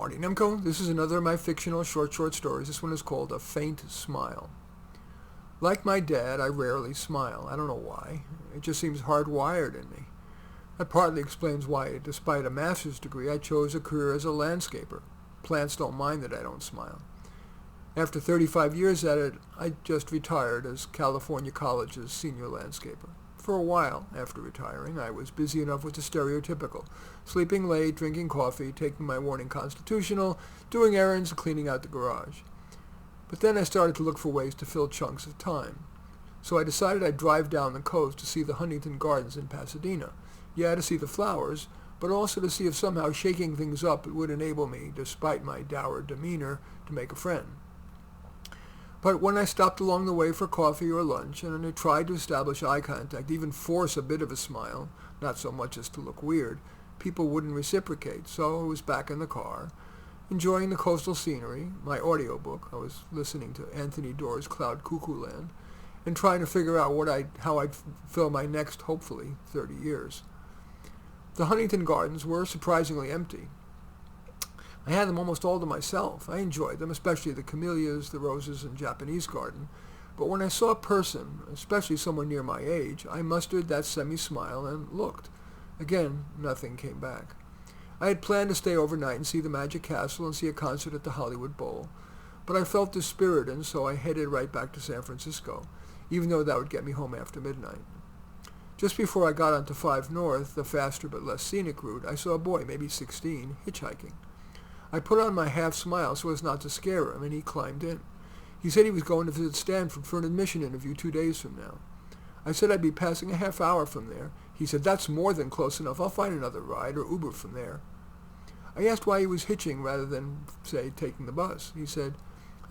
Marty Nemko. This is another of my fictional short stories. This one is called A Faint Smile. Like my dad, I rarely smile. I don't know why. It just seems hardwired in me. That partly explains why, despite a master's degree, I chose a career as a landscaper. Plants don't mind that I don't smile. After 35 years at it, I just retired as California College's senior landscaper. For a while, after retiring, I was busy enough with the stereotypical. Sleeping late, drinking coffee, taking my morning constitutional, doing errands, and cleaning out the garage. But then I started to look for ways to fill chunks of time. So I decided I'd drive down the coast to see the Huntington Gardens in Pasadena. Yeah, to see the flowers, but also to see if somehow shaking things up would enable me, despite my dour demeanor, to make a friend. But when I stopped along the way for coffee or lunch, and I tried to establish eye contact, even force a bit of a smile, not so much as to look weird, people wouldn't reciprocate, so I was back in the car, enjoying the coastal scenery, my audiobook. I was listening to Anthony Doerr's Cloud Cuckoo Land, and trying to figure out how I'd fill my next, hopefully, 30 years. The Huntington Gardens were surprisingly empty. I had them almost all to myself. I enjoyed them, especially the camellias, the roses, and Japanese garden. But when I saw a person, especially someone near my age, I mustered that semi-smile and looked. Again, nothing came back. I had planned to stay overnight and see the Magic Castle and see a concert at the Hollywood Bowl. But I felt dispirited, so I headed right back to San Francisco, even though that would get me home after midnight. Just before I got onto 5 North, the faster but less scenic route, I saw a boy, maybe 16, hitchhiking. I put on my half smile so as not to scare him, and he climbed in. He said he was going to visit Stanford for an admission interview 2 days from now. I said I'd be passing a half hour from there. He said, "That's more than close enough. I'll find another ride or Uber from there." I asked why he was hitching rather than, say, taking the bus. He said,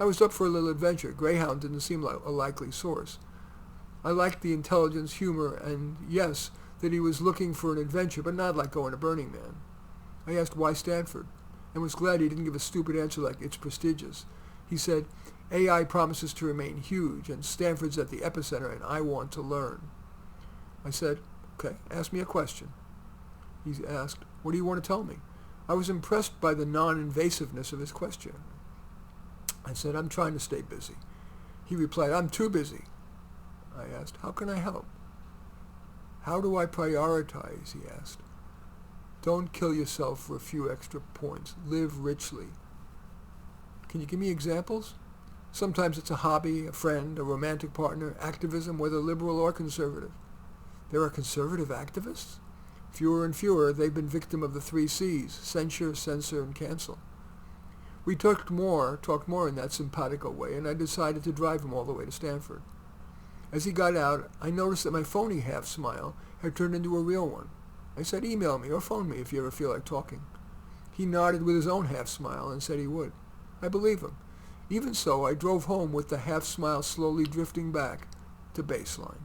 "I was up for a little adventure. Greyhound didn't seem like a likely source." I liked the intelligence, humor, and, yes, that he was looking for an adventure, but not like going to Burning Man. I asked why Stanford, and was glad he didn't give a stupid answer like, "It's prestigious." He said, "AI promises to remain huge, and Stanford's at the epicenter, and I want to learn." I said, "Okay, ask me a question." He asked, "What do you want to tell me?" I was impressed by the non-invasiveness of his question. I said, "I'm trying to stay busy." He replied, "I'm too busy." I asked, "How can I help?" "How do I prioritize?" he asked. "Don't kill yourself for a few extra points. Live richly." Can you give me examples? Sometimes it's a hobby, a friend, a romantic partner, activism, whether liberal or conservative. There are conservative activists? Fewer and fewer, they've been victim of the 3 C's, censure, censor, and cancel. We talked more in that simpatico way, and I decided to drive him all the way to Stanford. As he got out, I noticed that my phony half-smile had turned into a real one. I said, "Email me or phone me if you ever feel like talking." He nodded with his own half-smile and said he would. I believe him. Even so, I drove home with the half-smile slowly drifting back to baseline.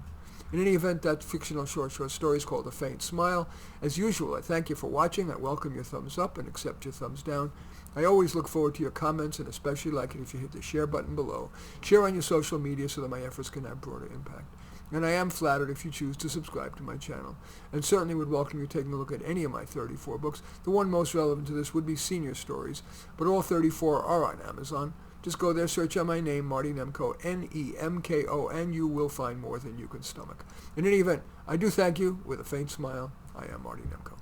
In any event, that fictional short story is called A Faint Smile. As usual, I thank you for watching. I welcome your thumbs up and accept your thumbs down. I always look forward to your comments, and especially like it if you hit the share button below. Share on your social media so that my efforts can have broader impact. And I am flattered if you choose to subscribe to my channel. And certainly would welcome you taking a look at any of my 34 books. The one most relevant to this would be Senior Stories, but all 34 are on Amazon. Just go there, search out my name, Marty Nemko, Nemko, and you will find more than you can stomach. In any event, I do thank you with a faint smile. I am Marty Nemko.